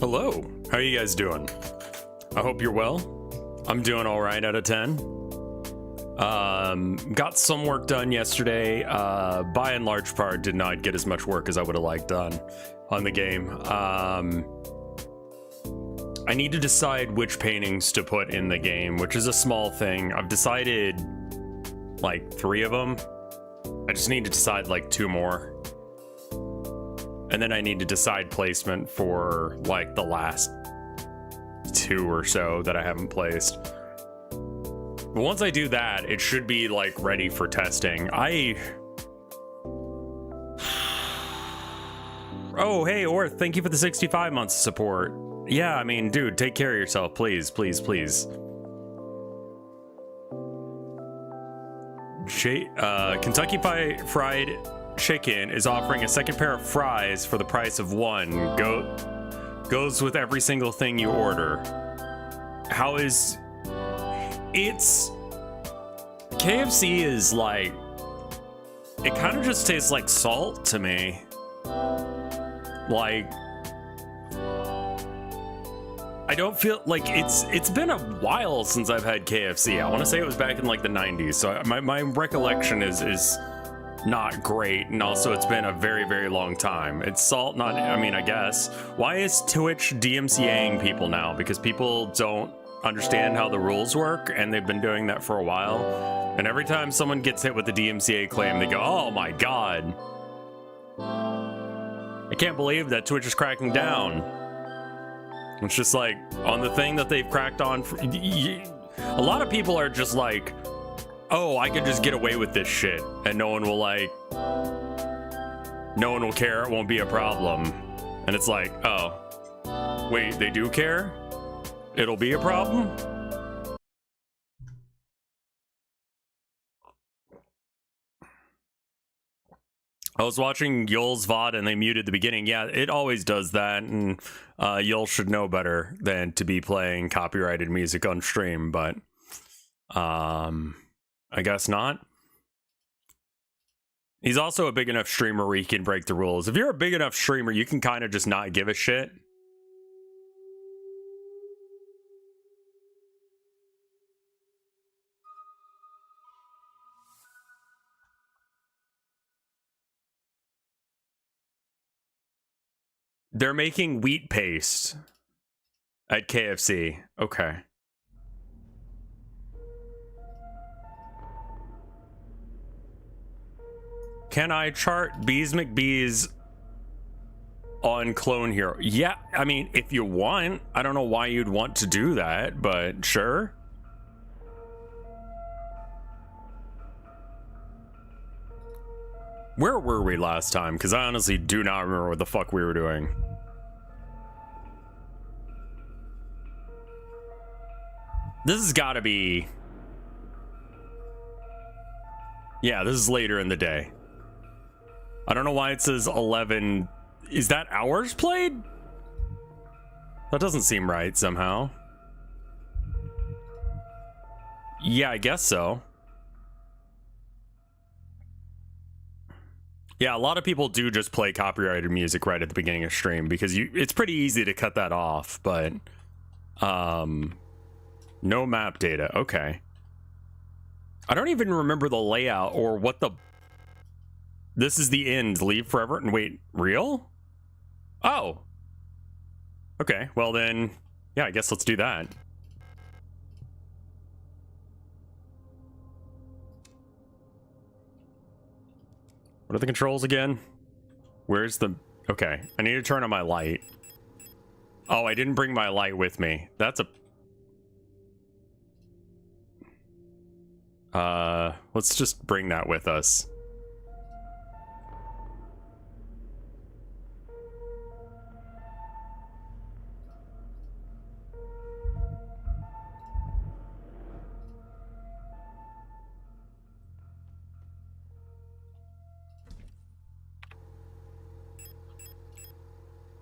Hello, how are you guys doing? I hope you're well. I'm doing all right out of 10. Got some work done yesterday. By and large part, did not get as much work as I would have liked done on the game. I need to decide which paintings to put in the game, which is a small thing. I've decided like 3 of them. I just need to decide like 2 more. And then I need to decide placement for like the last 2 or so that I haven't placed. But once I do that, it should be like ready for testing. Oh, hey, Orth, thank you for the 65 months of support. Yeah, I mean, dude, take care of yourself, please, please, please. Kentucky Fried Chicken is offering a second pair of fries for the price of 1. Goes with every single thing you order. How is... It's... KFC is like... It kind of just tastes like salt to me. Like... I don't feel like it's been a while since I've had KFC. I want to say it was back in like the 90s. So my recollection is not great, and also it's been a very, very long time. It's salt, not, I mean, I guess. Why is Twitch DMCAing people now? Because people don't understand how the rules work, and they've been doing that for a while. And every time someone gets hit with the DMCA claim, they go, oh my god. I can't believe that Twitch is cracking down. It's just like, on the thing that they've cracked on, a lot of people are just like, oh, I could just get away with this shit, and no one will care, it won't be a problem. And it's like, oh, wait, they do care? It'll be a problem? I was watching Yul's VOD and they muted the beginning. Yeah, it always does that, and Yul should know better than to be playing copyrighted music on stream, but I guess not. He's also a big enough streamer where he can break the rules. If you're a big enough streamer, you can kind of just not give a shit. They're making wheat paste at KFC. Okay. Can I chart Bees McBees on Clone Hero? Yeah, I mean, if you want. I don't know why you'd want to do that, but sure. Where were we last time? Because I honestly do not remember what the fuck we were doing. This has got to be... Yeah, this is later in the day. I don't know why it says 11. Is that hours played? That doesn't seem right somehow. Yeah, I guess so. Yeah, a lot of people do just play copyrighted music right at the beginning of stream because it's pretty easy to cut that off, but no map data. Okay. I don't even remember the layout or what the... This is the end. Leave forever and wait. Real? Oh. Okay, well then, yeah, I guess let's do that. What are the controls again? Where's the... Okay, I need to turn on my light. Oh, I didn't bring my light with me. That's a... let's just bring that with us.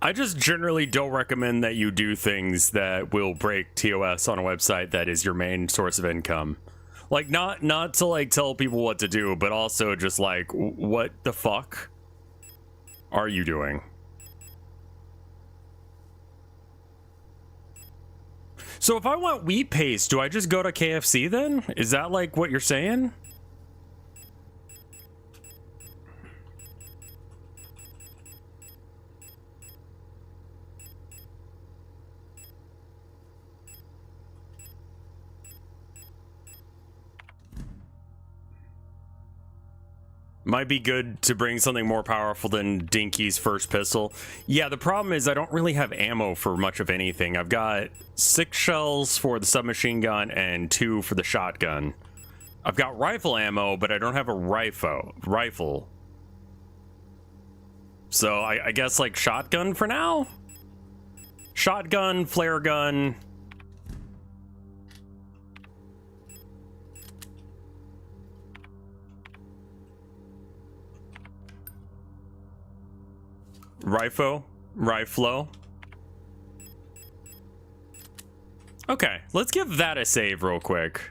I just generally don't recommend that you do things that will break TOS on a website that is your main source of income. Like, not to, like, tell people what to do, but also just, like, what the fuck are you doing? So if I want wheat paste, do I just go to KFC then? Is that like what you're saying? Might be good to bring something more powerful than Dinky's first pistol. Yeah, the problem is I don't really have ammo for much of anything. I've got 6 shells for the submachine gun and 2 for the shotgun. I've got rifle ammo, but I don't have a rifle. So I guess like shotgun for now? Shotgun, flare gun. Riflo. Okay, let's give that a save real quick.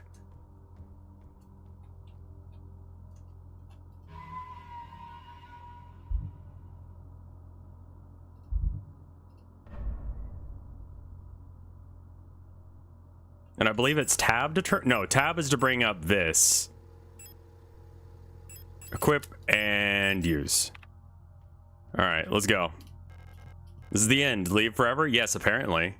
And I believe it's tab to turn. No, tab is to bring up this. Equip and use. All right, let's go. This is the end. Leave forever? Yes, apparently.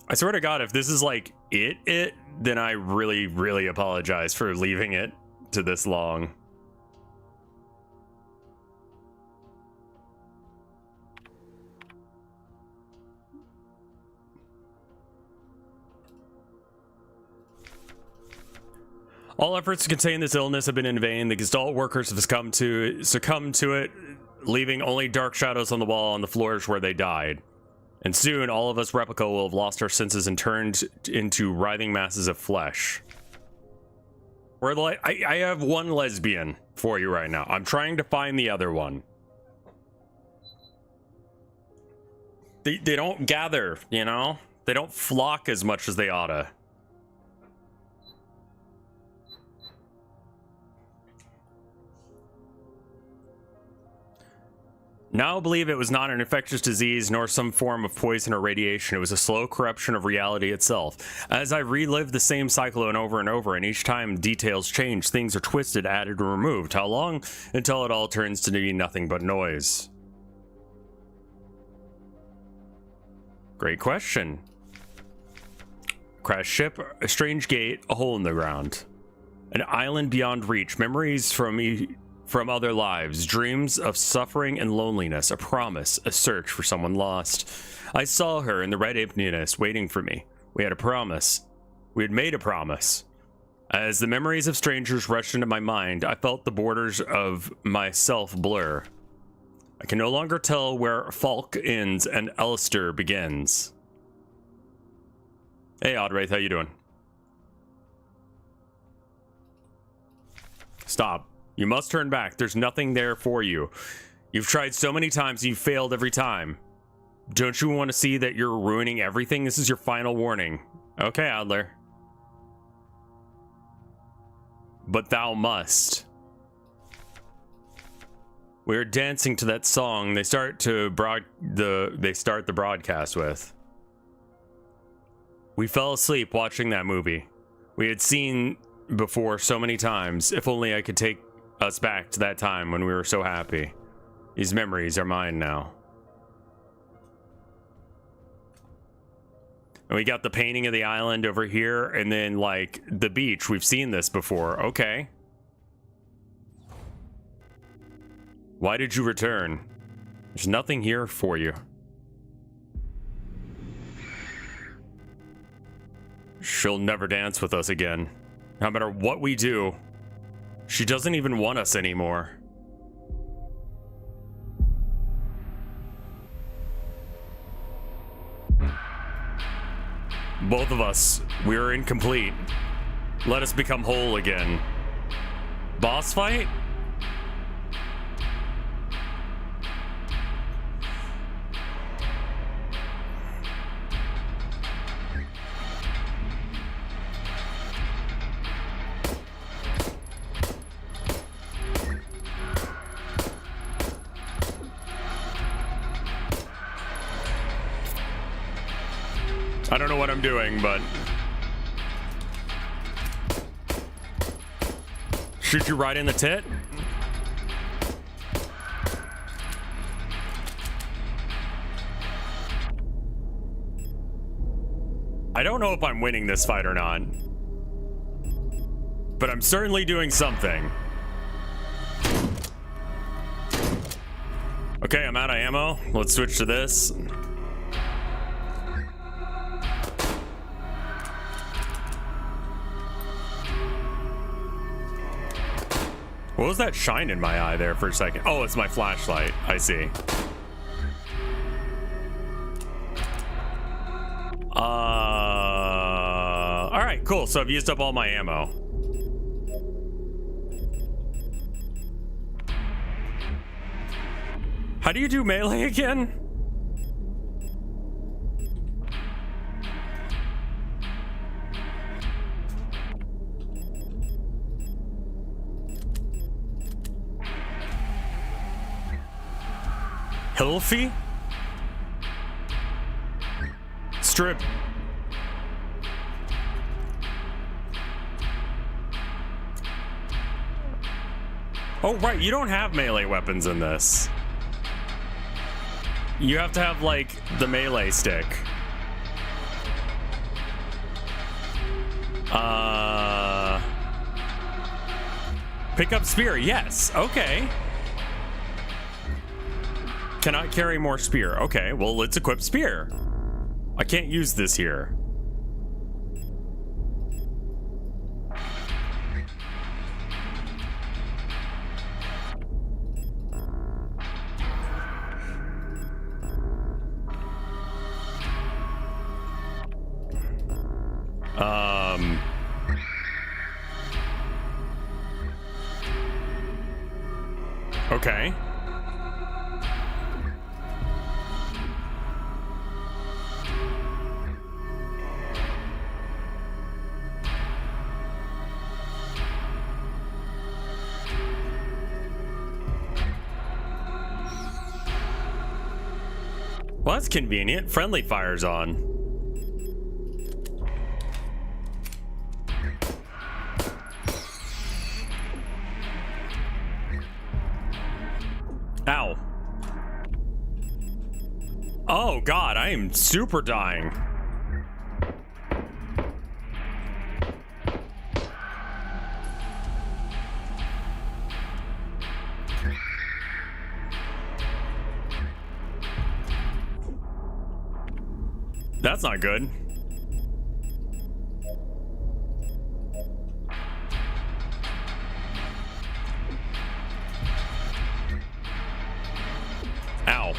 I swear to God, if this is like it, then I really, really apologize for leaving it to this long. All efforts to contain this illness have been in vain. The Gestalt workers have succumbed to it, leaving only dark shadows on the wall and the floors where they died. And soon, all of us replica will have lost our senses and turned into writhing masses of flesh. We're like, I have one lesbian for you right now. I'm trying to find the other one. They don't gather, you know? They don't flock as much as they oughta. Now I believe it was not an infectious disease nor some form of poison or radiation. It was a slow corruption of reality itself. As I relived the same cyclone over and over, and each time details change, things are twisted, added, or removed. How long? Until it all turns to be nothing but noise. Great question. Crashed ship, a strange gate, a hole in the ground. An island beyond reach, memories from other lives, dreams of suffering and loneliness, a promise, a search for someone lost. I saw her in the red emptiness waiting for me. We had a promise. We had made a promise. As the memories of strangers rushed into my mind, I felt the borders of myself blur. I can no longer tell where Falk ends and Alistair begins. Hey, Oddwraith, how you doing? Stop. You must turn back. There's nothing there for you. You've tried so many times and you've failed every time. Don't you want to see that you're ruining everything? This is your final warning. Okay, Adler. But thou must. We're dancing to that song they start the broadcast with. We fell asleep watching that movie. We had seen before so many times. If only I could take us back to that time when we were so happy. These memories are mine now. And we got the painting of the island over here, and then like the beach. We've seen this before. Okay. Why did you return? There's nothing here for you. She'll never dance with us again. No matter what we do. She doesn't even want us anymore. Both of us, we are incomplete. Let us become whole again. Boss fight? I don't know what I'm doing, but... Shoot you right in the tit? I don't know if I'm winning this fight or not. But I'm certainly doing something. Okay, I'm out of ammo. Let's switch to this. What was that shine in my eye there for a second? Oh, it's my flashlight. I see. All right, cool. So I've used up all my ammo. How do you do melee again? Hilfy? Strip. Oh, right, you don't have melee weapons in this. You have to have, like, the melee stick. Pick up spear, yes, okay. Cannot carry more spear. Okay, well, let's equip spear. I can't use this here. Okay. Well, that's convenient. Friendly fire's on. Ow. Oh, God, I am super dying. That's not good. Ow.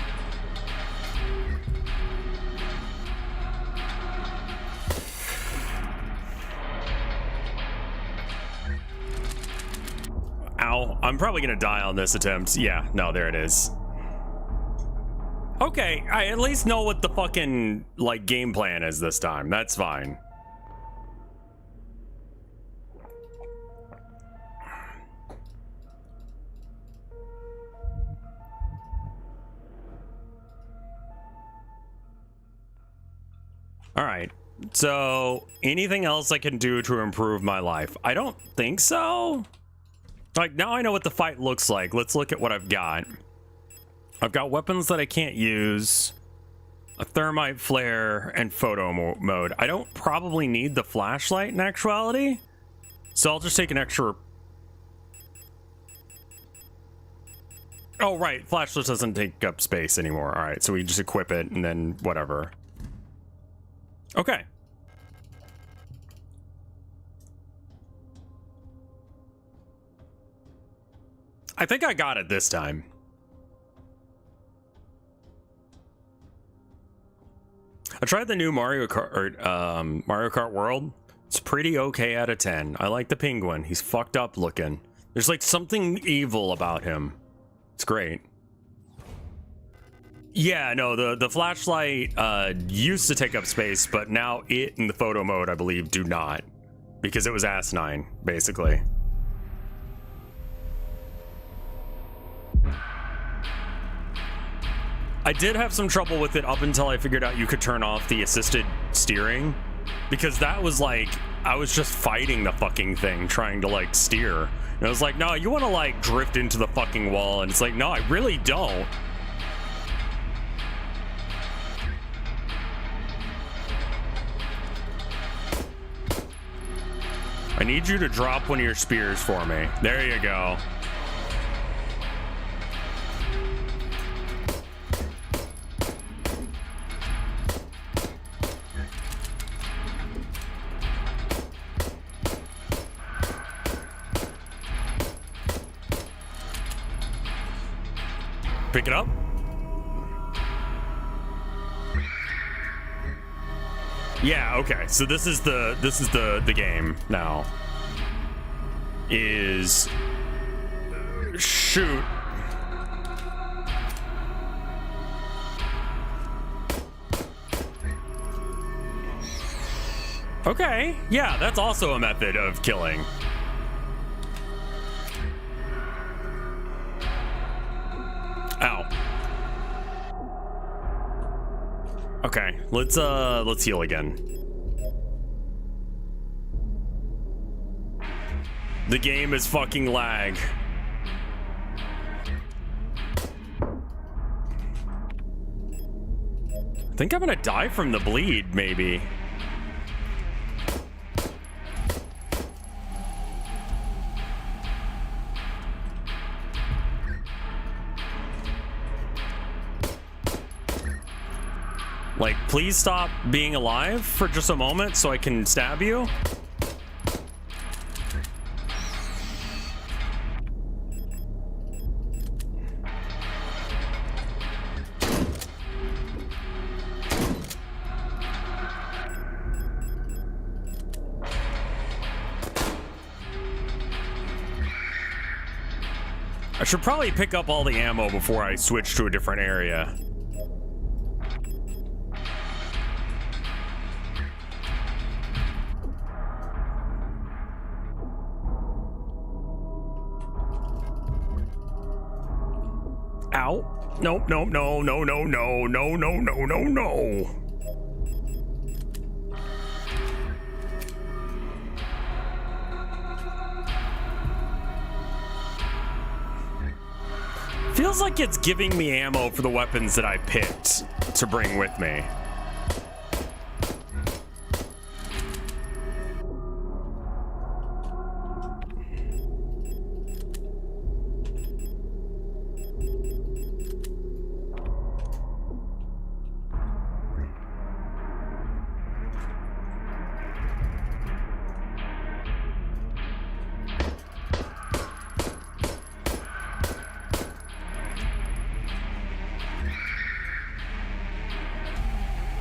Ow. I'm probably gonna die on this attempt. Yeah, no, there it is. Okay, I at least know what the fucking, like, game plan is this time. That's fine. All right, so anything else I can do to improve my life? I don't think so. Like, now I know what the fight looks like. Let's look at what I've got. I've got weapons that I can't use, a thermite flare, and photo mode. I don't probably need the flashlight in actuality, so I'll just take an extra... Oh, right, flashlight doesn't take up space anymore. All right, so we just equip it and then whatever. Okay. I think I got it this time. I tried the new Mario Kart World. It's pretty okay out of 10. I like the penguin. He's fucked up looking. There's like something evil about him. It's great. Yeah, no, the flashlight used to take up space, but now it and the photo mode, I believe, do not. Because it was asinine, basically. I did have some trouble with it up until I figured out you could turn off the assisted steering, because that was like, I was just fighting the fucking thing trying to like steer. And I was like, no, you want to like drift into the fucking wall. And it's like, no, I really don't. I need you to drop one of your spears for me. There you go. Pick it up. Yeah, okay. So this is the game now. Is shoot. Okay. Yeah, that's also a method of killing. Ow. Okay, let's heal again. The game is fucking lag. I think I'm gonna die from the bleed, maybe. Like, please stop being alive for just a moment so I can stab you. I should probably pick up all the ammo before I switch to a different area. Ow. Nope, nope, no, no, no, no, no, no, no, no, no. Feels like it's giving me ammo for the weapons that I picked to bring with me.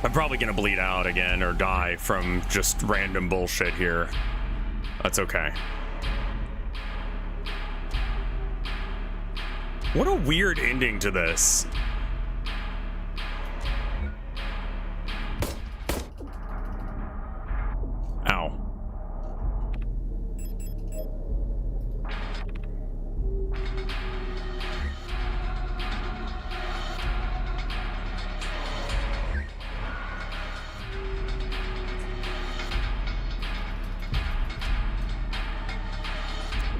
I'm probably gonna bleed out again or die from just random bullshit here. That's okay. What a weird ending to this. Ow.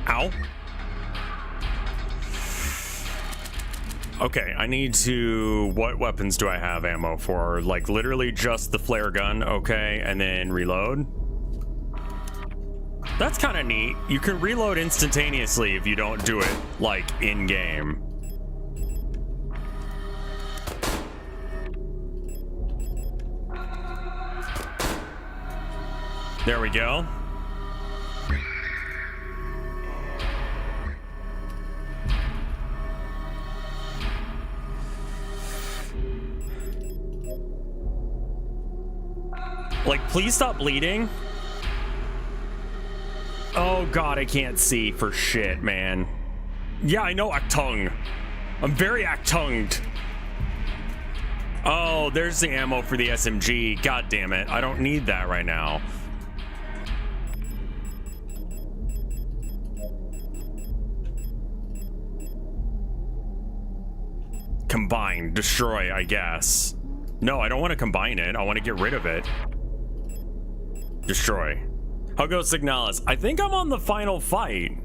Ow. Okay, I need to... What weapons do I have ammo for? Like, literally just the flare gun, okay, and then reload? That's kind of neat. You can reload instantaneously if you don't do it, like, in-game. There we go. Like, please stop bleeding. Oh god, I can't see for shit, man. Yeah, I know Actung. I'm very Actunged. Oh, there's the ammo for the SMG. God damn it. I don't need that right now. Combine, destroy, I guess. No, I don't want to combine it. I want to get rid of it. Destroy. How goes Signalis? I think I'm on the final fight.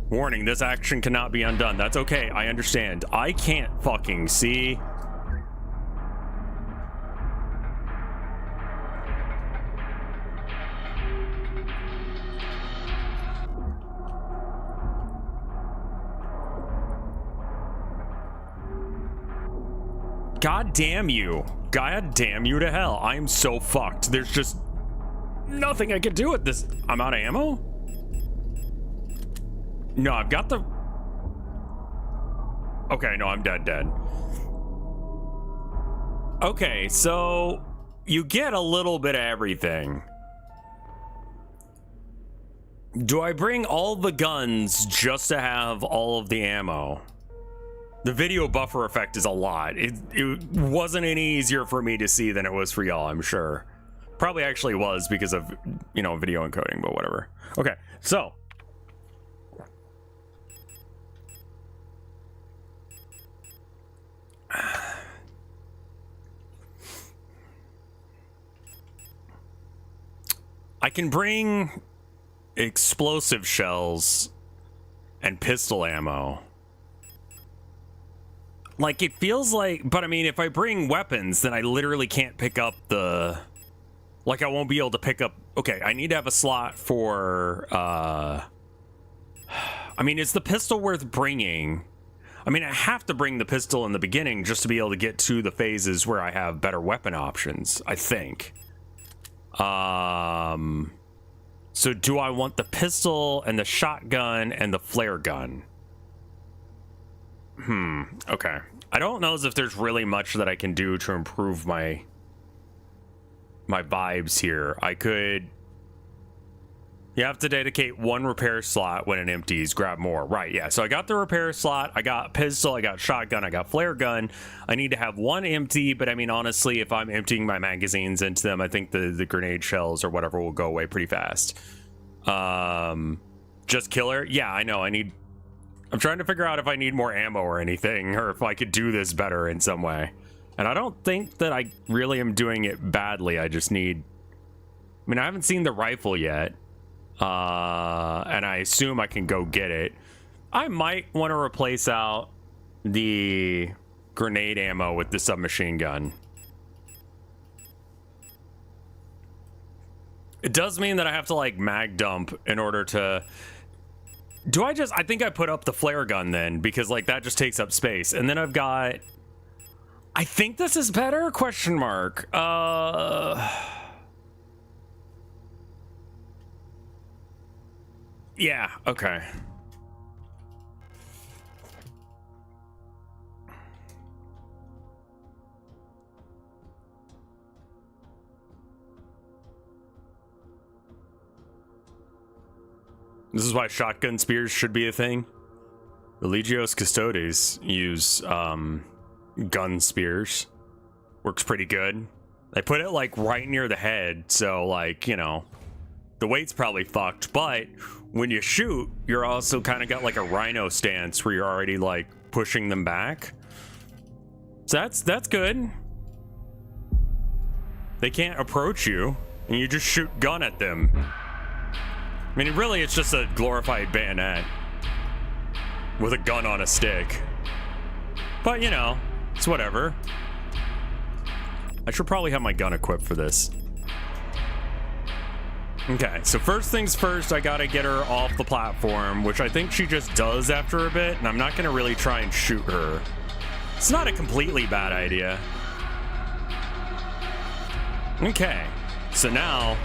Warning, this action cannot be undone. That's okay, I understand. I can't fucking see. God damn you. God damn you to hell. I am so fucked. There's just nothing I can do with this. I'm out of ammo? No, I've got the... Okay, no, I'm dead. Okay, so you get a little bit of everything. Do I bring all the guns just to have all of the ammo? The video buffer effect is a lot. It wasn't any easier for me to see than it was for y'all, I'm sure. Probably actually was because of, you know, video encoding, but whatever. Okay, so. I can bring explosive shells and pistol ammo. Like, it feels like, but I mean, if I bring weapons, then I literally can't pick up the, like, I won't be able to pick up, okay, I need to have a slot for, I mean, is the pistol worth bringing? I mean, I have to bring the pistol in the beginning just to be able to get to the phases where I have better weapon options, I think. So do I want the pistol and the shotgun and the flare gun? Okay. I don't know as if there's really much that I can do to improve my vibes here. I could... You have to dedicate one repair slot when it empties. Grab more. Right, yeah. So I got the repair slot. I got pistol. I got shotgun. I got flare gun. I need to have one empty, but I mean, honestly, if I'm emptying my magazines into them, I think the grenade shells or whatever will go away pretty fast. Just killer? Yeah, I know. I'm trying to figure out if I need more ammo or anything, or if I could do this better in some way. And I don't think that I really am doing it badly. I just need... I mean, I haven't seen the rifle yet. And I assume I can go get it. I might want to replace out the grenade ammo with the submachine gun. It does mean that I have to, like, mag dump in order to... I think I put up the flare gun then, because, like, that just takes up space. And then I've got... I think this is better? Question mark. Yeah, okay. This is why shotgun spears should be a thing. The Legios Custodes use gun spears. Works pretty good. They put it like right near the head, so like, you know, the weight's probably fucked, but when you shoot, you're also kind of got like a rhino stance where you're already like pushing them back. So that's good. They can't approach you, and you just shoot gun at them. I mean, really, it's just a glorified bayonet with a gun on a stick. But, you know, it's whatever. I should probably have my gun equipped for this. Okay, so first things first, I gotta get her off the platform, which I think she just does after a bit, and I'm not gonna really try and shoot her. It's not a completely bad idea. Okay, so now...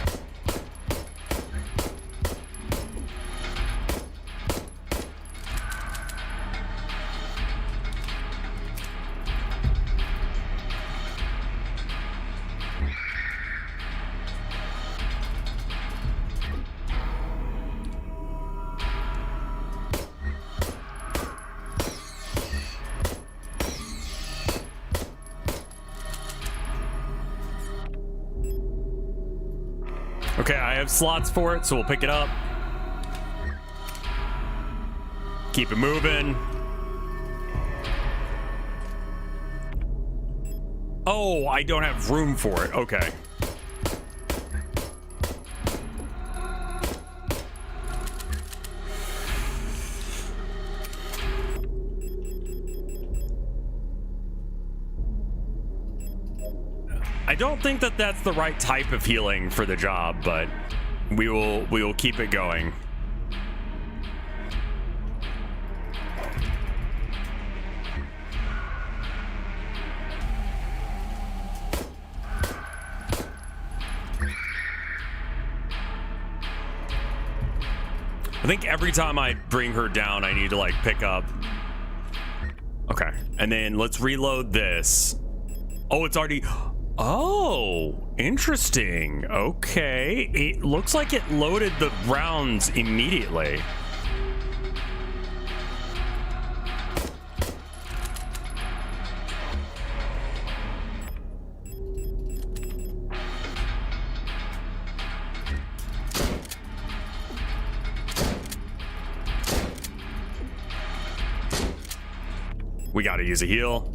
Okay, I have slots for it, so we'll pick it up. Keep it moving. Oh, I don't have room for it. Okay. I don't think that that's the right type of healing for the job, but we will keep it going. I think every time I bring her down, I need to like pick up. Okay, and then let's reload this. Oh, it's already. Oh, interesting. Okay, it looks like it loaded the rounds immediately. We gotta use a heal.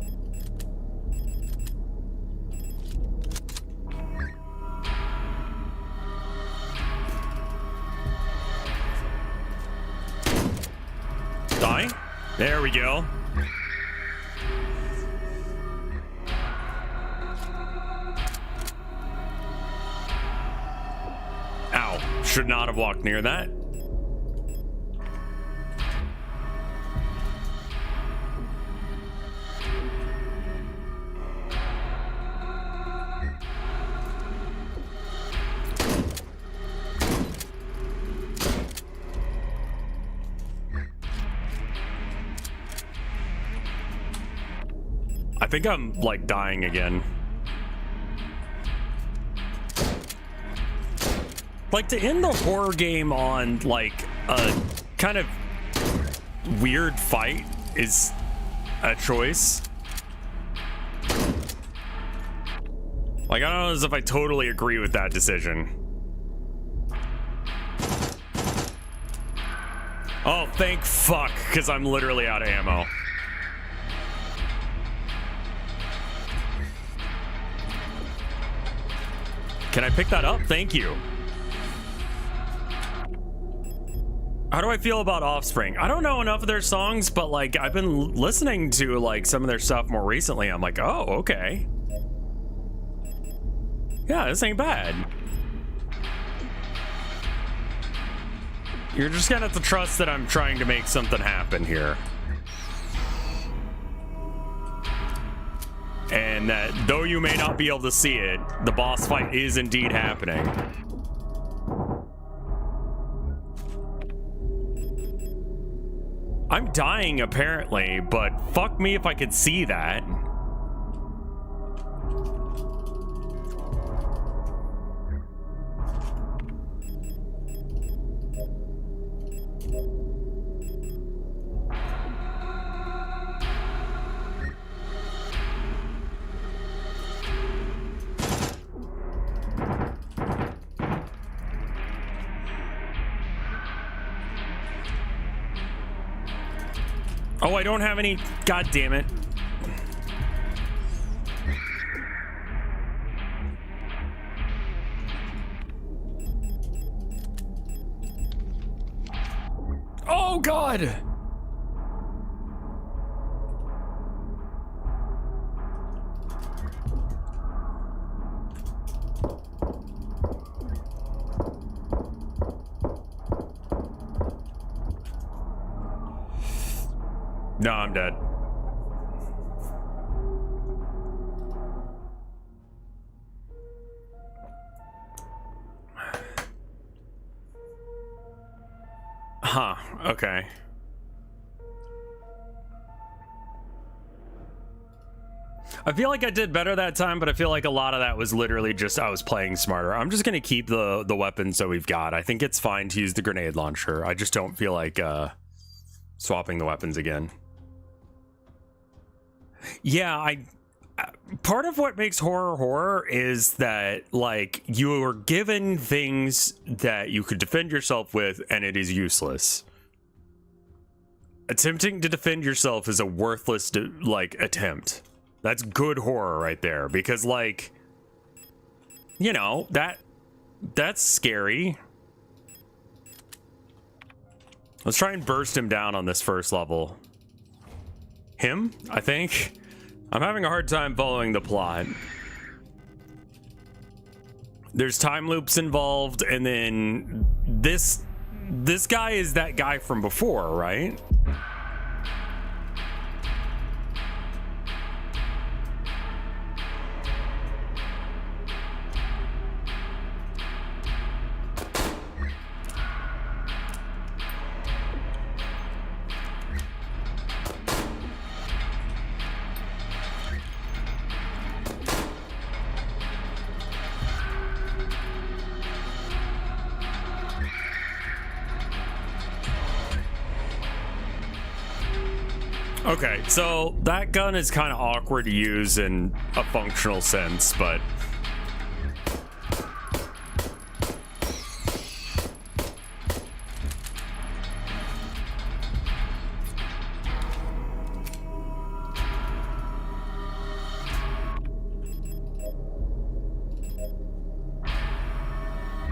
Die. There we go. Ow. Should not have walked near that. I think I'm like dying again. Like to end the horror game on like a kind of weird fight is a choice. Like I don't know as if I totally agree with that decision. Oh, thank fuck, because I'm literally out of ammo. Can I pick that up? Thank you. How do I feel about Offspring? I don't know enough of their songs, but like I've been listening to like some of their stuff more recently. I'm like, oh, okay. Yeah, this ain't bad. You're just gonna have to trust that I'm trying to make something happen here. And that though you may not be able to see it, the boss fight is indeed happening. I'm dying apparently, but fuck me if I could see that. Oh, I don't have any. God damn it. Oh, God. No, I'm dead. Huh, okay. I feel like I did better that time, but I feel like a lot of that was literally just I was playing smarter. I'm just gonna keep the weapons that we've got. I think it's fine to use the grenade launcher. I just don't feel like swapping the weapons again. Yeah, part of what makes horror is that like you are given things that you could defend yourself with and it is useless. Attempting to defend yourself is a worthless like attempt. That's good horror right there, because like, you know, that's scary. Let's try and burst him down on this first level. Him, I think. I'm having a hard time following the plot. There's time loops involved, and then this guy is that guy from before, right? Okay, so that gun is kind of awkward to use in a functional sense, but...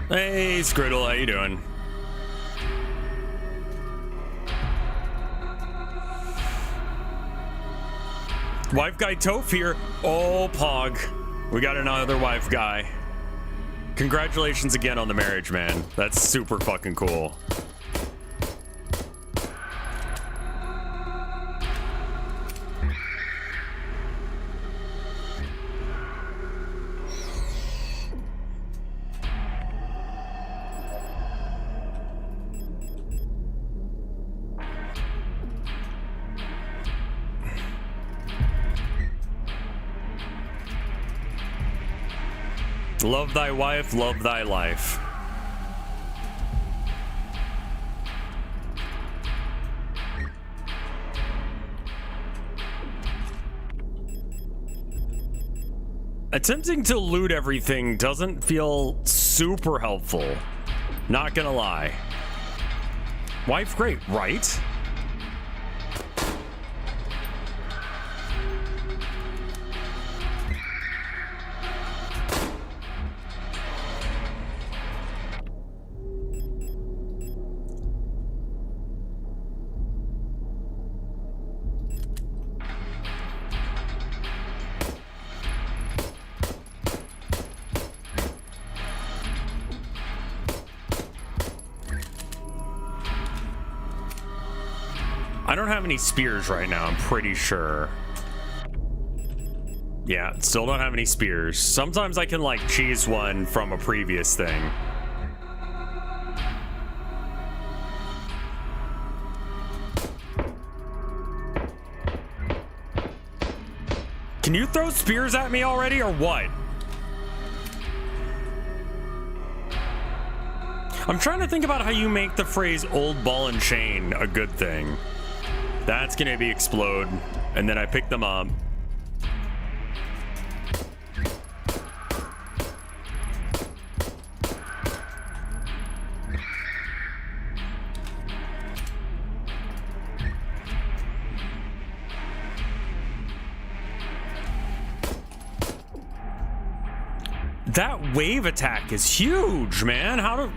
Hey, Scriddle, how you doing? Wife guy Toph here. Oh, Pog. We got another wife guy. Congratulations again on the marriage, man. That's super fucking cool. Love thy wife, love thy life. Attempting to loot everything doesn't feel super helpful. Not gonna lie. Wife great, right? I don't have any spears right now, I'm pretty sure. Yeah, still don't have any spears. Sometimes I can, like, cheese one from a previous thing. Can you throw spears at me already, or what? I'm trying to think about how you make the phrase old ball and chain a good thing. That's gonna be explode, and then I pick them up. That wave attack is huge, man. How do...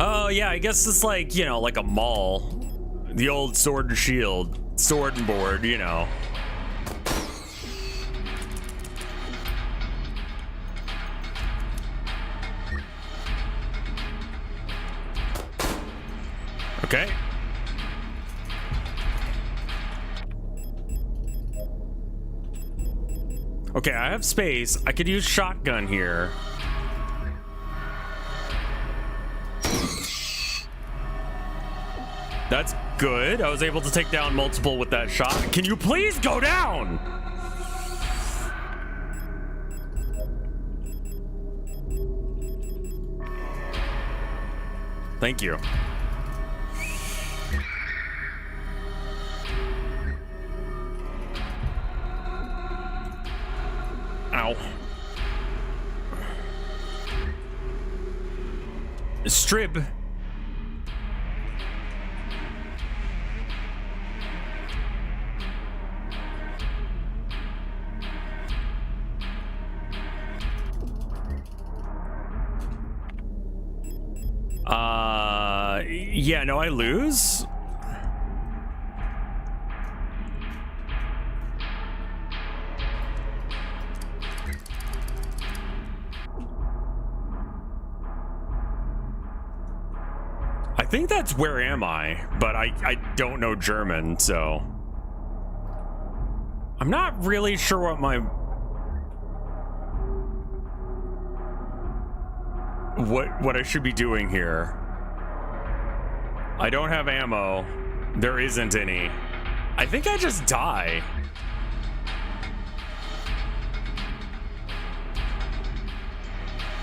Oh, yeah, I guess it's like, you know, like a mall. The old sword and shield. Sword and board, you know. Okay. Okay, I have space. I could use shotgun here. That's good. I was able to take down multiple with that shot. Can you please go down? Thank you. Ow. Strib. Yeah, no, I lose. I think that's where am I, but I don't know German, so I'm not really sure what I should be doing here. I don't have ammo. There isn't any. I think I just die.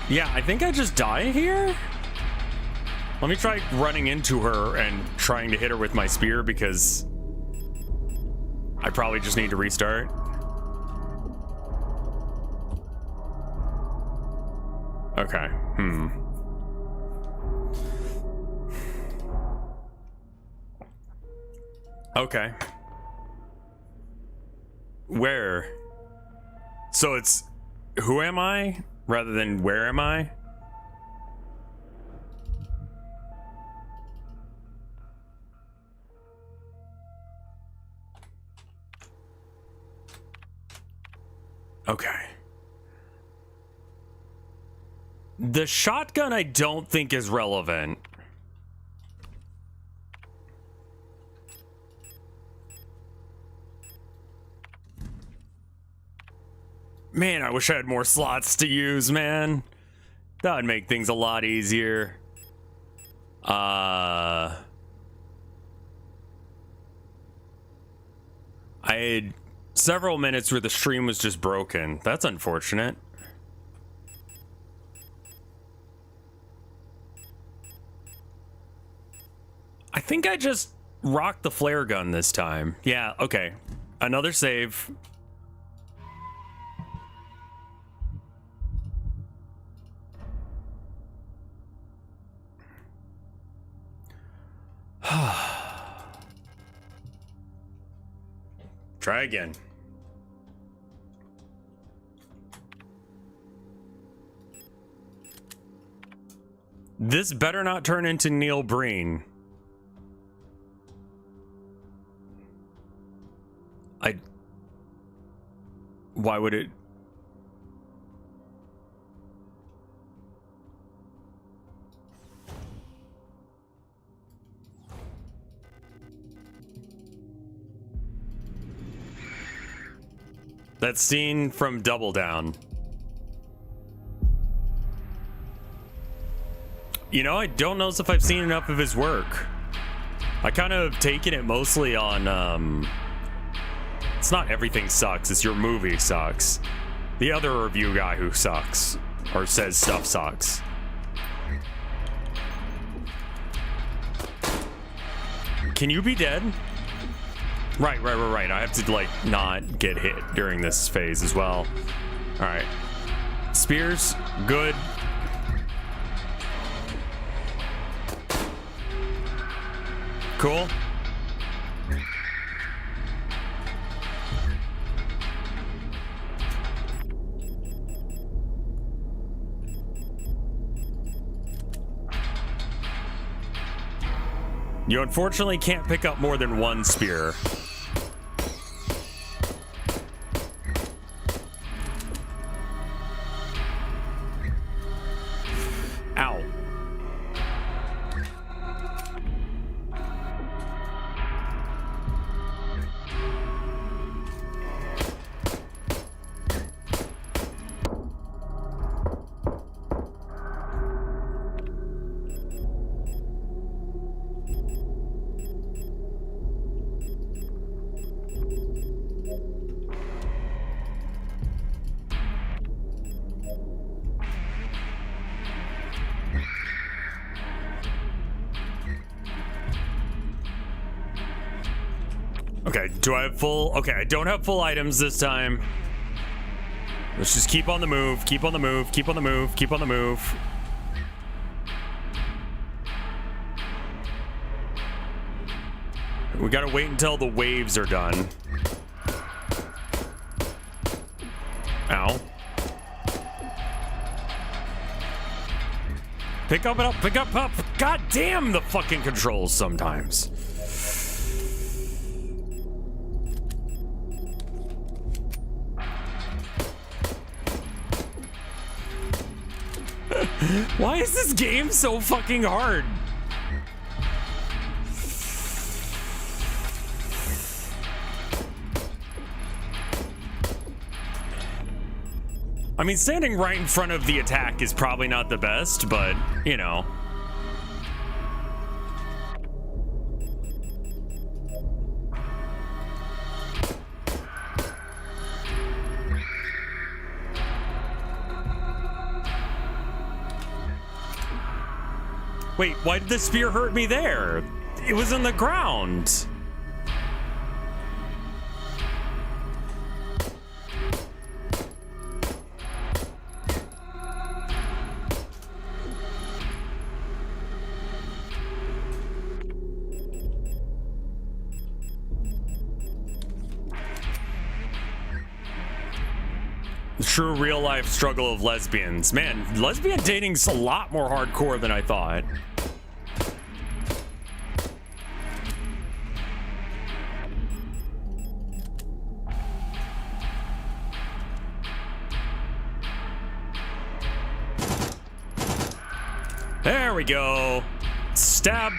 Yeah, I think I just die here. Let me try running into her and trying to hit her with my spear, because I probably just need to restart. Okay. Okay. Where? So it's who am I rather than where am I? Okay. The shotgun I don't think is relevant. Man, I wish I had more slots to use, man. That would make things a lot easier. I had several minutes where the stream was just broken. That's unfortunate. I think I just rocked the flare gun this time. Yeah, okay. Another save. Try again. This better not turn into Neil Breen. Why would it? That scene from Double Down. You know, I don't know if I've seen enough of his work. I kind of taken it mostly on, it's not everything sucks, it's your movie sucks. The other review guy who sucks, or says stuff sucks. Can you be dead? Right. I have to, like, not get hit during this phase as well. Alright. Spears, good. Cool. You unfortunately can't pick up more than one spear. Ow. Okay, do I have full? Okay, I don't have full items this time. Let's just keep on the move, keep on the move, keep on the move, keep on the move. We gotta wait until the waves are done. Ow. Pick up, pick up. God damn the fucking controls sometimes. Why is this game so fucking hard? I mean, standing right in front of the attack is probably not the best, but, you know. Wait, why did the spear hurt me there? It was in the ground. The true real-life struggle of lesbians. Man, lesbian dating's a lot more hardcore than I thought. There we go. Stab.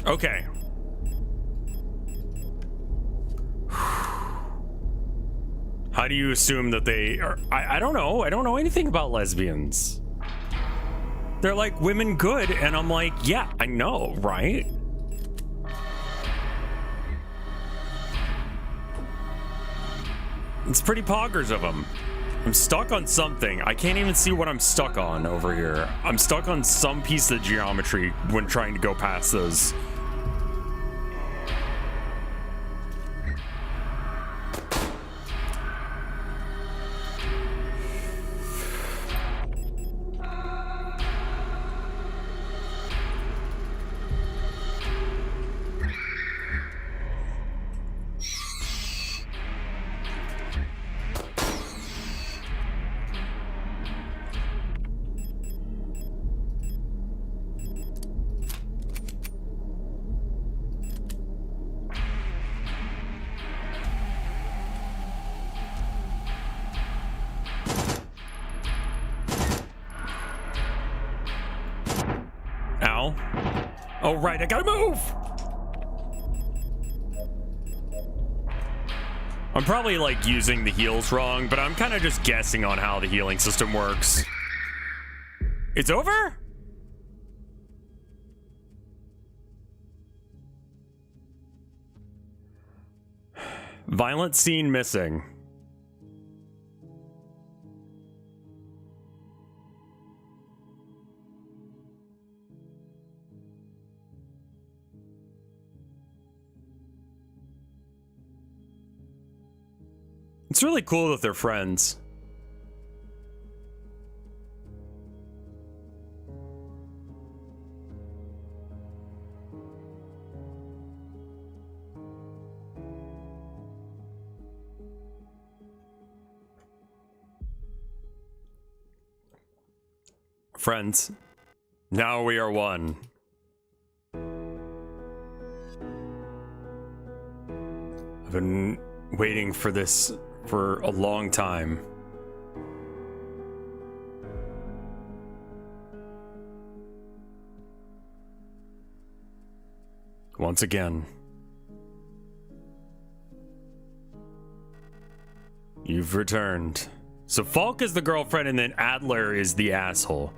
Okay. How do you assume that they are? I don't know. I don't know anything about lesbians. They're like women good, and I'm like, yeah, I know, right? It's pretty poggers of them. I'm stuck on something. I can't even see what I'm stuck on over here. I'm stuck on some piece of geometry when trying to go past those. Ow. Oh, right, I gotta move! I'm probably, like, using the heals wrong, but I'm kind of just guessing on how the healing system works. It's over? Violent scene missing. It's really cool that they're friends. Friends, now we are one. I've been waiting for this for a long time. Once again, you've returned. So Falk is the girlfriend and then Adler is the asshole.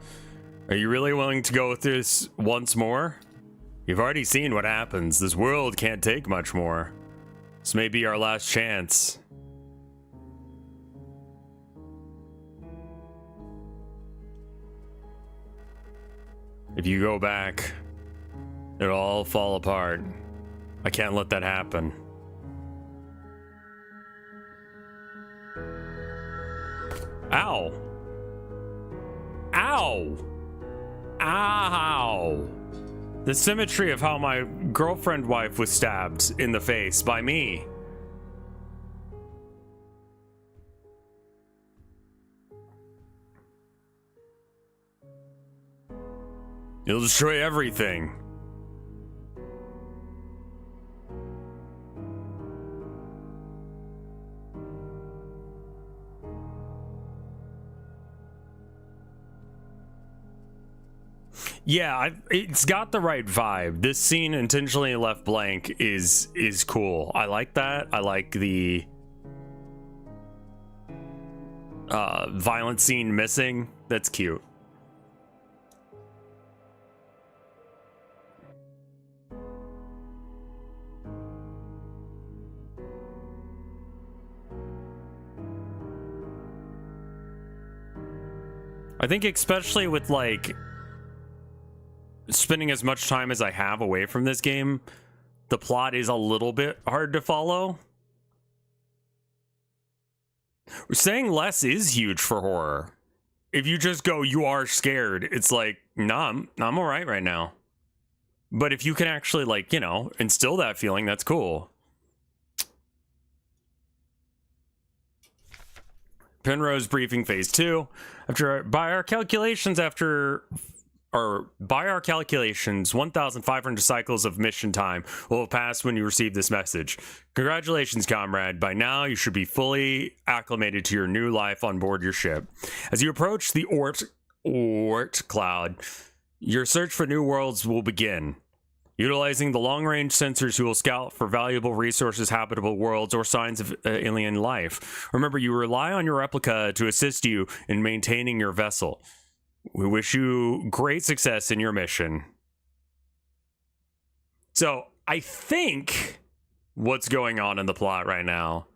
Are you really willing to go with this once more? You've already seen what happens. This world can't take much more. This may be our last chance. If you go back, it'll all fall apart. I can't let that happen. Ow! Ow! Ow! The symmetry of how my girlfriend wife was stabbed in the face by me. It'll destroy everything. Yeah, it's got the right vibe. This scene intentionally left blank is cool. I like that. I like the violent scene missing. That's cute. I think especially with like spending as much time as I have away from this game, the plot is a little bit hard to follow. Saying less is huge for horror. If you just go, you are scared, it's like, nah, I'm all right now. But if you can actually, like, you know, instill that feeling, that's cool. Penrose briefing phase 2. By our calculations, 1,500 cycles of mission time will have passed when you receive this message. Congratulations, comrade. By now, you should be fully acclimated to your new life on board your ship. As you approach the Oort cloud, your search for new worlds will begin. Utilizing the long-range sensors, you will scout for valuable resources, habitable worlds, or signs of alien life. Remember, you rely on your replica to assist you in maintaining your vessel. We wish you great success in your mission. So, I think what's going on in the plot right now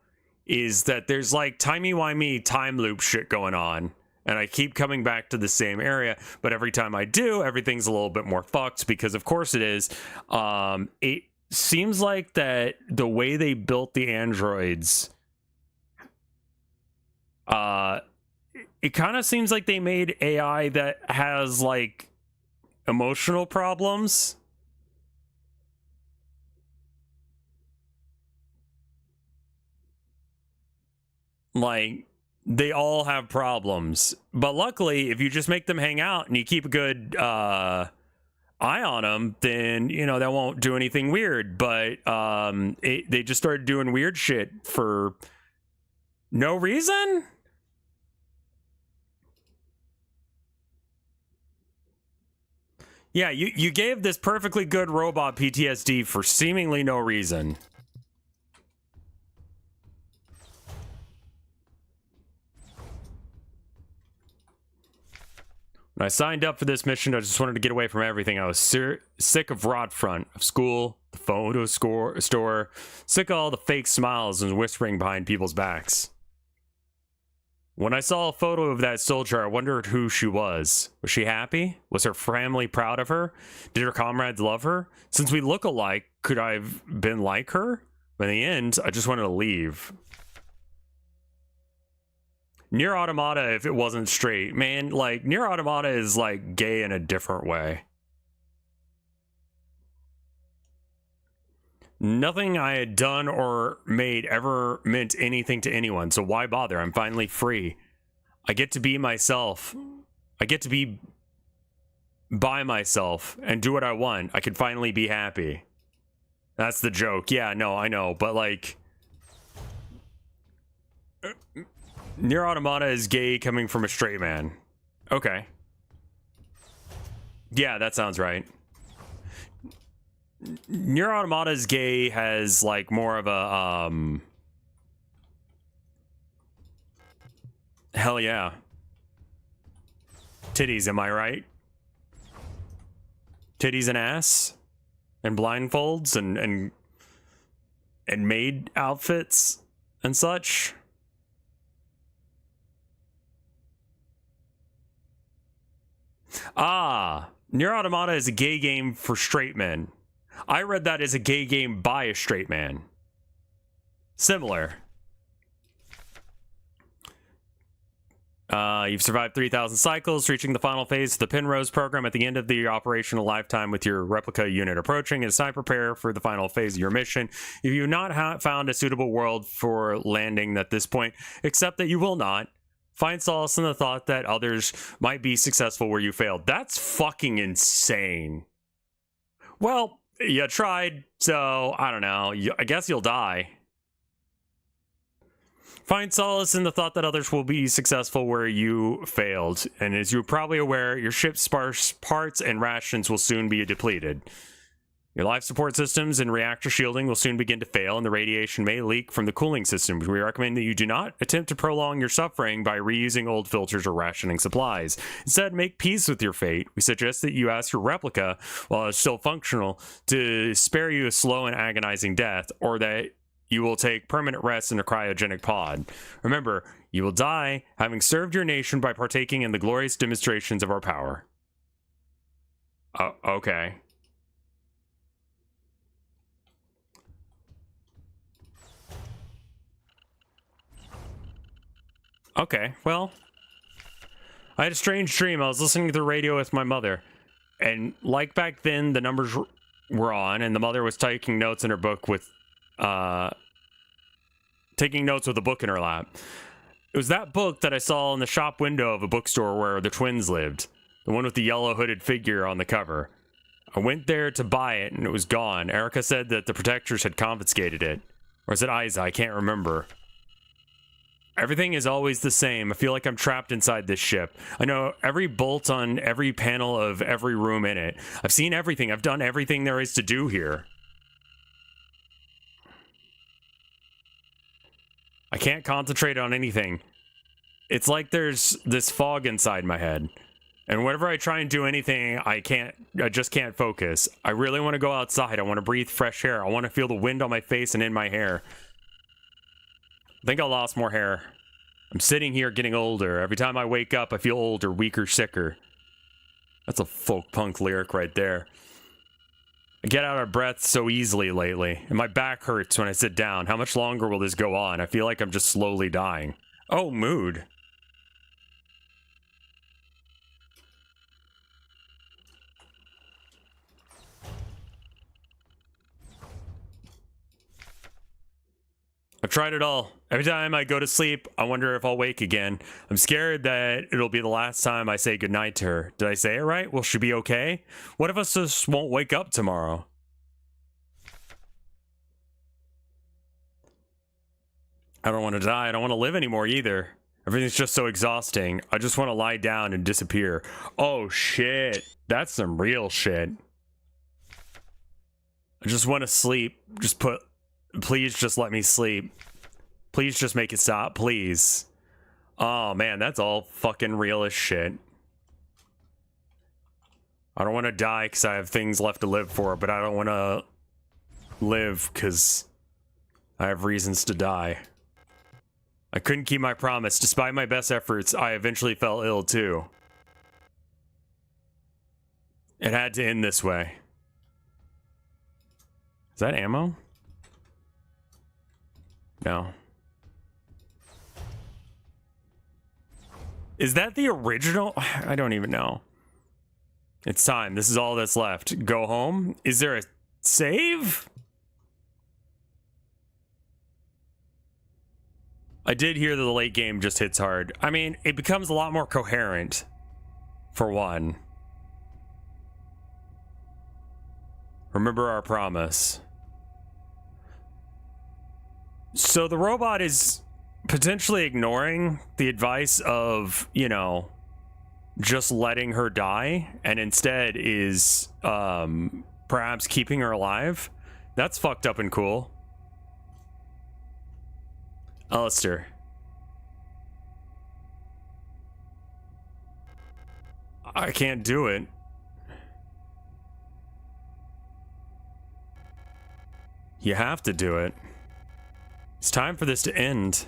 is that there's like timey-wimey time loop shit going on. And I keep coming back to the same area, but every time I do, everything's a little bit more fucked because of course it is. It seems like that the way they built the androids, it kind of seems like they made AI that has like emotional problems. Like, they all have problems, but luckily if you just make them hang out and you keep a good eye on them, then you know that won't do anything weird. But they just started doing weird shit for no reason. Yeah, you gave this perfectly good robot PTSD for seemingly no reason. When I signed up for this mission, I just wanted to get away from everything. I was sick of rot front, of school, the photo store, sick of all the fake smiles and whispering behind people's backs. When I saw a photo of that soldier, I wondered who she was. Was she happy? Was her family proud of her? Did her comrades love her? Since we look alike, could I have been like her? But in the end, I just wanted to leave. Nier Automata, if it wasn't straight, man, like, Nier Automata is, like, gay in a different way. Nothing I had done or made ever meant anything to anyone, so why bother? I'm finally free. I get to be myself. I get to be by myself and do what I want. I can finally be happy. That's the joke. Yeah, no, I know, but, like... Nier Automata is gay coming from a straight man. Okay. Yeah, that sounds right. Nier Automata's gay has like more of a hell yeah. Titties, am I right? titties and ass and blindfolds and maid outfits and such. Ah, Nier Automata is a gay game for straight men. I read that as a gay game by a straight man. Similar. You've survived 3,000 cycles, reaching the final phase of the Penrose program at the end of the operational lifetime with your replica unit approaching. It's time to prepare for the final phase of your mission. If you've not found a suitable world for landing at this point, accept that you will not. Find solace in the thought that others might be successful where you failed. That's fucking insane. Well, you tried, so I don't know. I guess you'll die. Find solace in the thought that others will be successful where you failed. And as you're probably aware, your ship's sparse parts and rations will soon be depleted. Your life support systems and reactor shielding will soon begin to fail, and the radiation may leak from the cooling systems. We recommend that you do not attempt to prolong your suffering by reusing old filters or rationing supplies. Instead, make peace with your fate. We suggest that you ask your replica, while it's still functional, to spare you a slow and agonizing death, or that you will take permanent rest in a cryogenic pod. Remember, you will die having served your nation by partaking in the glorious demonstrations of our power. Okay. Okay, well, I had a strange dream. I was listening to the radio with my mother, and like back then, the numbers were on, and the mother was taking notes in her book with, taking notes with a book in her lap. It was that book that I saw in the shop window of a bookstore where the twins lived, the one with the yellow hooded figure on the cover. I went there to buy it, and it was gone. Erica said that the protectors had confiscated it. Or is it Isa? I can't remember. Everything is always the same. I feel like I'm trapped inside this ship. I know every bolt on every panel of every room in it. I've seen everything. I've done everything there is to do here. I can't concentrate on anything. It's like there's this fog inside my head. And whenever I try and do anything, I just can't focus. I really want to go outside. I want to breathe fresh air. I want to feel the wind on my face and in my hair. I think I lost more hair. I'm sitting here getting older. Every time I wake up, I feel older, weaker, sicker. That's a folk punk lyric right there. I get out of breath so easily lately, and my back hurts when I sit down. How much longer will this go on? I feel like I'm just slowly dying. Oh, mood. I've tried it all. Every time I go to sleep, I wonder if I'll wake again. I'm scared that it'll be the last time I say goodnight to her. Did I say it right? Will she be okay? What if us just won't wake up tomorrow? I don't want to die. I don't want to live anymore either. Everything's just so exhausting. I just want to lie down and disappear. Oh, shit. That's some real shit. I just want to sleep. Please just let me sleep. Please just make it stop, please. Oh, man, that's all fucking real as shit. I don't want to die because I have things left to live for, but I don't want to live because I have reasons to die. I couldn't keep my promise. Despite my best efforts, I eventually fell ill too. It had to end this way. Is that ammo? No. Is that the original? I don't even know. It's time. This is all that's left. Go home? Is there a save? I did hear that the late game just hits hard. I mean, it becomes a lot more coherent, for one. Remember our promise. So the robot is potentially ignoring the advice of, you know, just letting her die, and instead is perhaps keeping her alive. That's fucked up and cool. Alistair. I can't do it. You have to do it. It's time for this to end.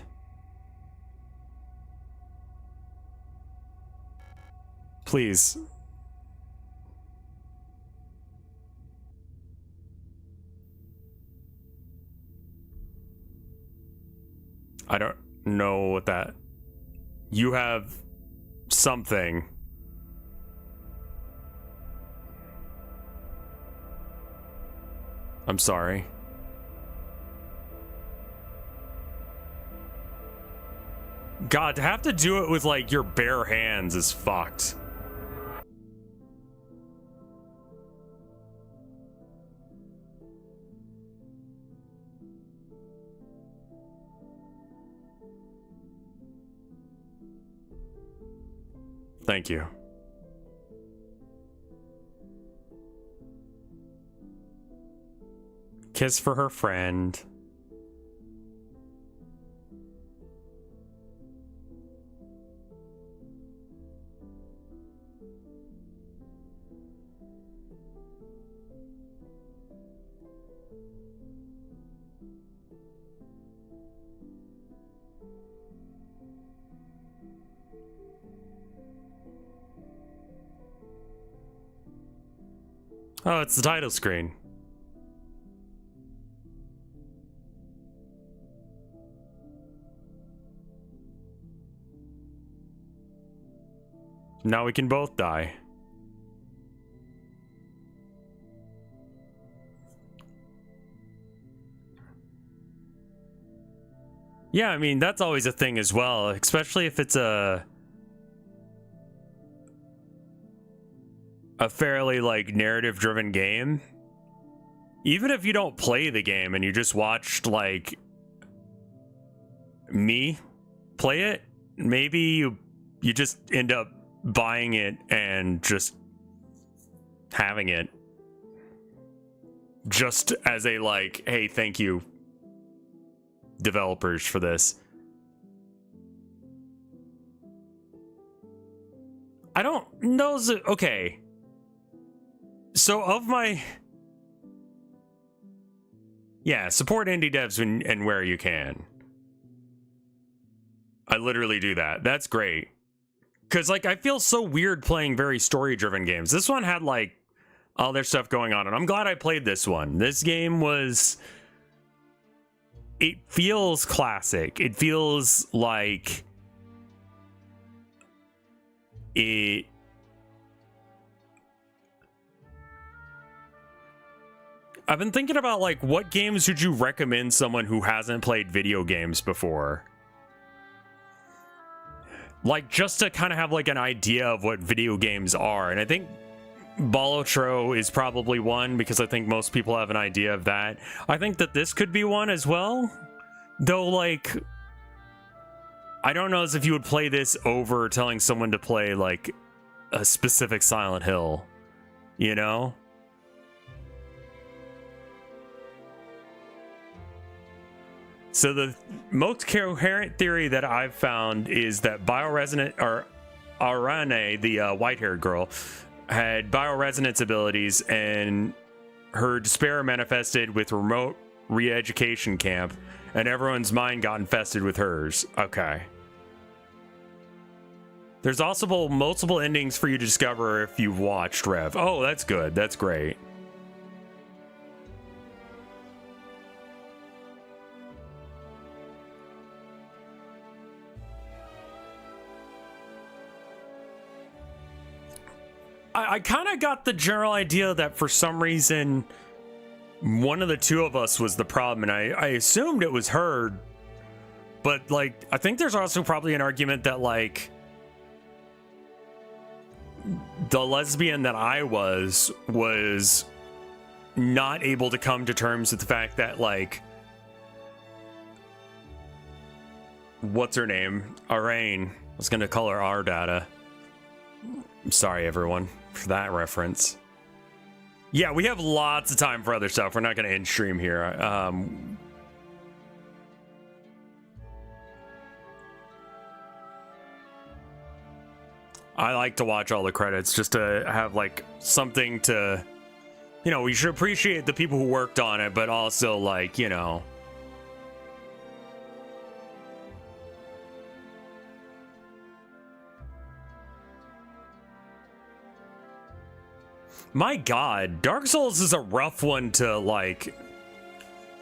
Please. I don't know what that... You have something. I'm sorry. God, to have to do it with, like, your bare hands is fucked. Thank you. Kiss for her friend. Oh, it's the title screen. Now we can both die. Yeah, I mean, that's always a thing as well, especially if it's a fairly, like, narrative-driven game. Even if you don't play the game and you just watched, like, me play it, maybe you just end up buying it and just having it. Just as a, like, hey, thank you, developers, for this. I don't know. Okay. So of my... Yeah, support indie devs and where you can. I literally do that. That's great. Because, like, I feel so weird playing very story-driven games. This one had, like, all their stuff going on, and I'm glad I played this one. This game was... It feels classic. It feels like... It... I've been thinking about, like, what games would you recommend someone who hasn't played video games before? Like, just to kind of have, like, an idea of what video games are. And I think Bolotro is probably one, because I think most people have an idea of that. I think that this could be one as well. Though, like, I don't know as if you would play this over telling someone to play, like, a specific Silent Hill. You know? So the most coherent theory that I've found is that bioresonant, or Arane, the white-haired girl, had bioresonance abilities, and her despair manifested with remote re-education camp, and everyone's mind got infested with hers. Okay. There's also multiple endings for you to discover if you've watched Rev. Oh, that's good. That's great. I kind of got the general idea that for some reason one of the two of us was the problem, and I assumed it was her. But, like, I think there's also probably an argument that, like, the lesbian that I was not able to come to terms with the fact that, like, what's her name? Arain. I was gonna call her R Data. I'm sorry, everyone, for that reference. Yeah, we have lots of time for other stuff. We're not going to end stream here. I like to watch all the credits just to have, like, something to you know, we should appreciate the people who worked on it, but also, like, you know. My God, Dark Souls is a rough one to, like,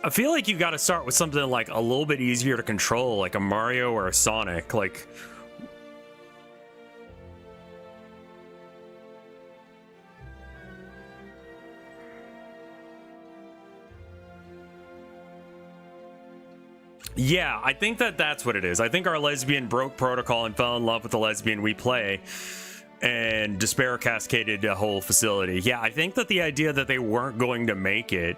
I feel like you got to start with something like a little bit easier to control, like a Mario or a Sonic, like. Yeah, I think that's what it is. I think our lesbian broke protocol and fell in love with the lesbian we play, and despair cascaded a whole facility. Yeah, I think that the idea that they weren't going to make it,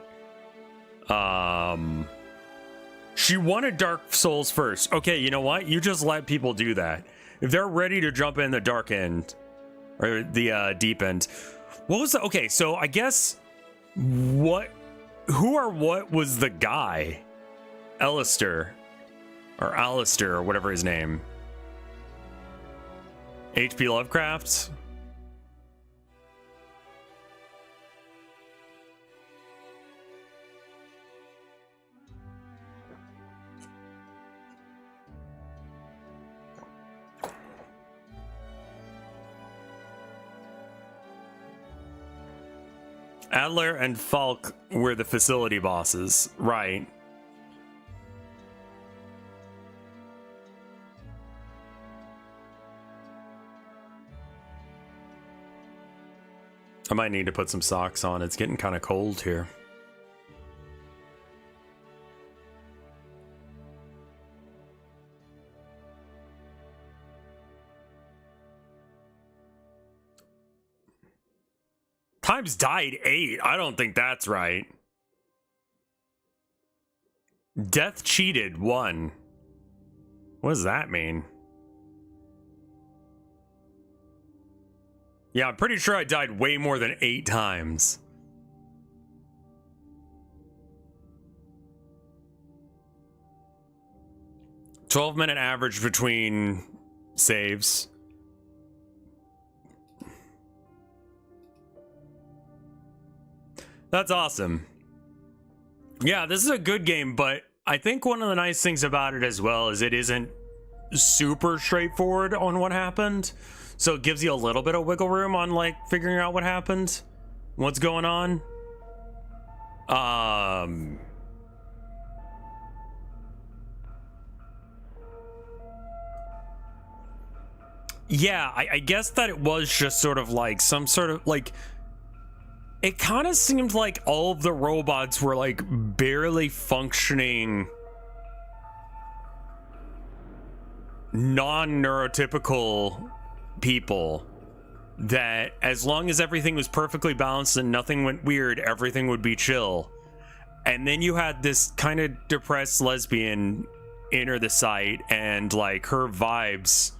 she wanted Dark Souls first. Okay, you know what? You just let people do that. If they're ready to jump in the dark end, or the deep end. What was the, okay, so I guess, what was the guy? Alistair, or whatever his name. H.P. Lovecraft? Adler and Falk were the facility bosses, right? I might need to put some socks on. It's getting kind of cold here. Times died 8. I don't think that's right. Death cheated 1. What does that mean? Yeah, I'm pretty sure I died way more than 8 times. $12-minute average between saves. That's awesome. Yeah, this is a good game, but I think one of the nice things about it as well is it isn't super straightforward on what happened. So it gives you a little bit of wiggle room on, like, figuring out what happened, what's going on. Yeah, I guess that it was just sort of like some sort of, like, it kind of seemed like all of the robots were, like, barely functioning non-neurotypical people, that as long as everything was perfectly balanced and nothing went weird, everything would be chill. And then you had this kind of depressed lesbian enter the site, and like her vibes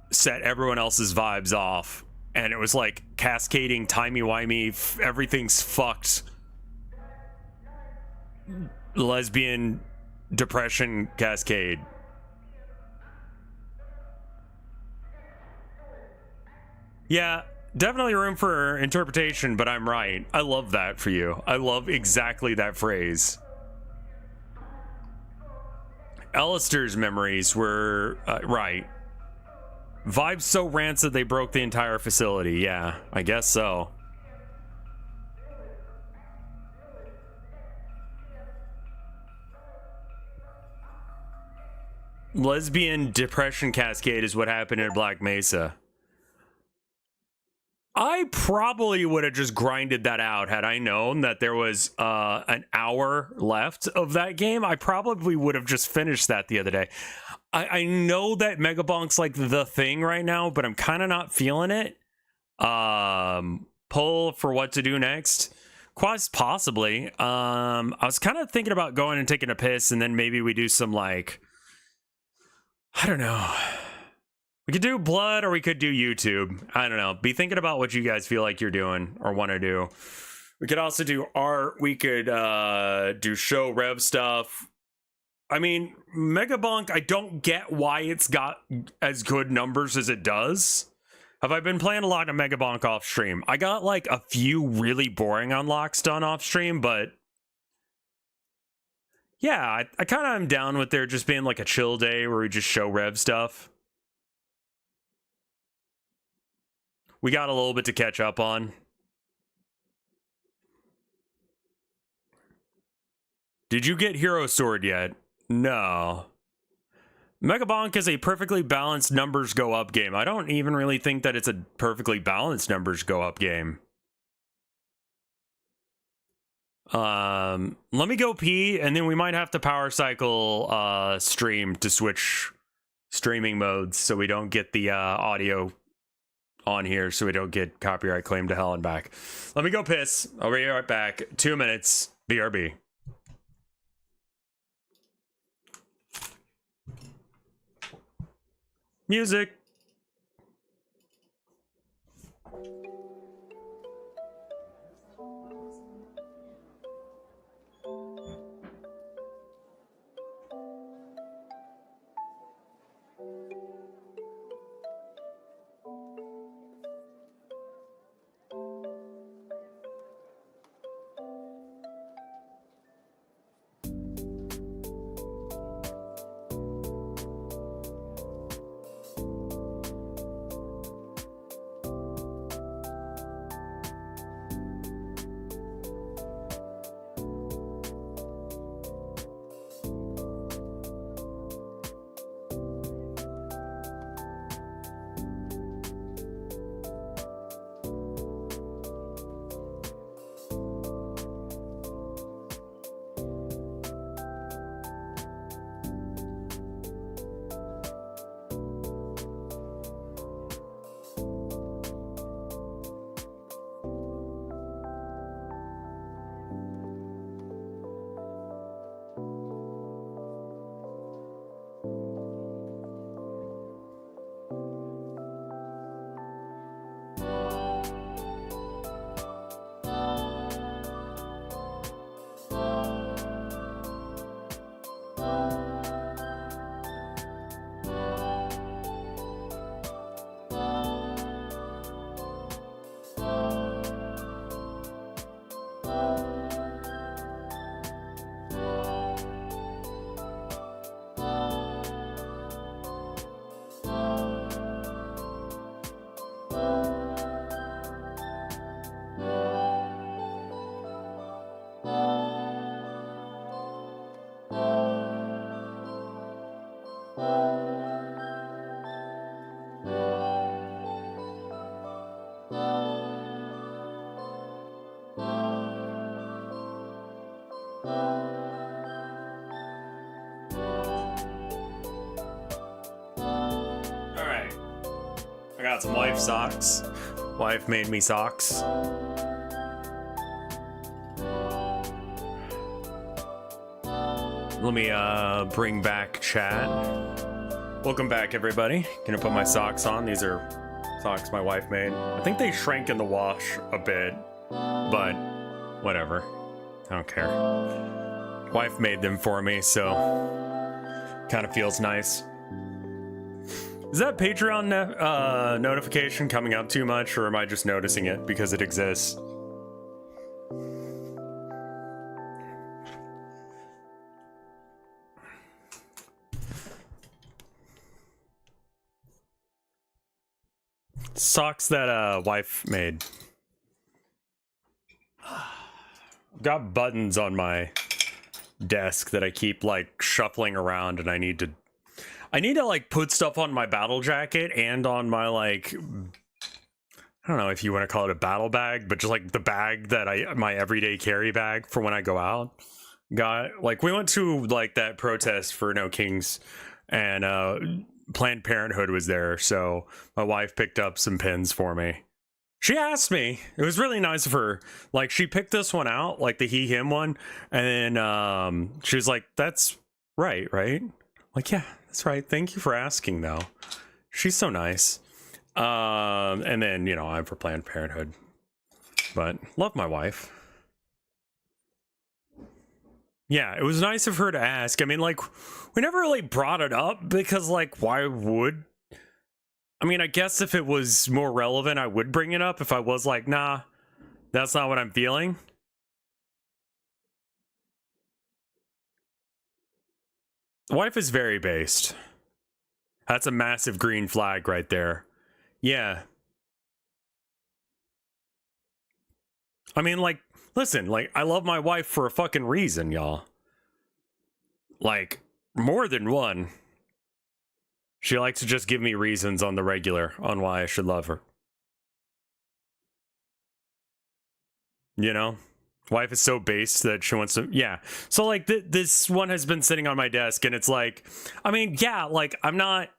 set everyone else's vibes off, and it was like cascading timey-wimey, everything's fucked lesbian depression cascade. Yeah, definitely room for interpretation, but I'm right. I love that for you. I love exactly that phrase. Alistair's memories were right. Vibes so rancid they broke the entire facility. Yeah, I guess so. Lesbian depression cascade is what happened in Black Mesa. I probably would have just grinded that out had I known that there was an hour left of that game. I probably would have just finished that the other day. I know that Megabonk's like the thing right now, but I'm kind of not feeling it. Pull for what to do next? Quite possibly. I was kind of thinking about going and taking a piss, and then maybe we do some, like, I don't know. We could do blood, or we could do YouTube. I don't know. Be thinking about what you guys feel like you're doing or want to do. We could also do art. We could do show rev stuff. I mean, Megabonk, I don't get why it's got as good numbers as it does. Have I been playing a lot of Mega Bonk off stream? I got like a few really boring unlocks done off stream, but yeah, I kind of am down with there just being like a chill day where we just show Rev stuff. We got a little bit to catch up on. Did you get Hero Sword yet? No. Mega Bonk is a perfectly balanced numbers go up game. I don't even really think that it's a perfectly balanced numbers go up game. Let me go pee, and then we might have to power cycle stream to switch streaming modes so we don't get the audio on here, so we don't get copyright claim to hell and back. Let me go piss. I'll be right back. 2 minutes. BRB. Music. Got some wife socks. Wife made me socks. Let me bring back chat. Welcome back, everybody. Gonna put my socks on. These are socks my wife made. I think they shrank in the wash a bit, but whatever. I don't care. Wife made them for me, so kind of feels nice. Is that Patreon notification coming up too much, or am I just noticing it because it exists? Socks that wife made. Got buttons on my desk that I keep like shuffling around, and I need to like put stuff on my battle jacket and on my like, I don't know if you want to call it a battle bag, but just like the bag that my everyday carry bag for when I go out. Got like, we went to like that protest for No Kings, and Planned Parenthood was there, so my wife picked up some pins for me. She asked me. It was really nice of her. Like, she picked this one out, like the he him one, and then she was like, "That's right, right?" Like, yeah, that's right. Thank you for asking, though. She's so nice. And then, you know, I'm for Planned Parenthood, but love my wife. Yeah, it was nice of her to ask. I mean, like, we never really brought it up because, like, why would I mean, I guess if it was more relevant, I would bring it up if I was like, nah, that's not what I'm feeling. Wife is very based. That's a massive green flag right there. Yeah. I mean, like, listen, like, I love my wife for a fucking reason, y'all. Like, more than one. She likes to just give me reasons on the regular on why I should love her. You know? Wife is so based that she wants to, yeah. So, like, this one has been sitting on my desk, and it's like, I mean, yeah, like, I'm not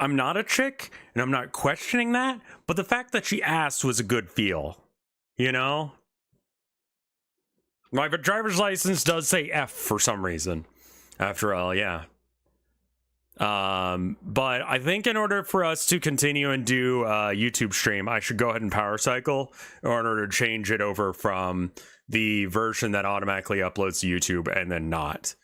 a chick, and I'm not questioning that, but the fact that she asked was a good feel. You know? My driver's license does say F for some reason. After all, yeah. But I think in order for us to continue and do a YouTube stream, I should go ahead and power cycle in order to change it over from the version that automatically uploads to YouTube and then not.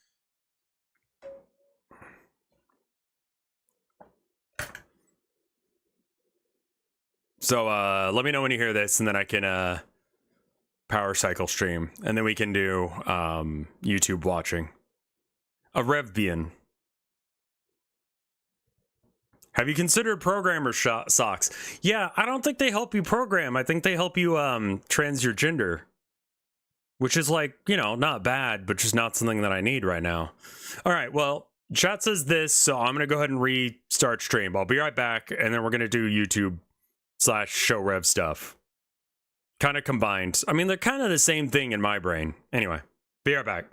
So let me know when you hear this, and then I can power cycle stream, and then we can do YouTube watching. A Revbian. Have you considered programmer socks? Yeah, I don't think they help you program. I think they help you trans your gender. Which is like, you know, not bad, but just not something that I need right now. All right, well, chat says this, so I'm going to go ahead and restart stream. I'll be right back, and then we're going to do YouTube/show rev stuff. Kind of combined. I mean, they're kind of the same thing in my brain. Anyway, be right back.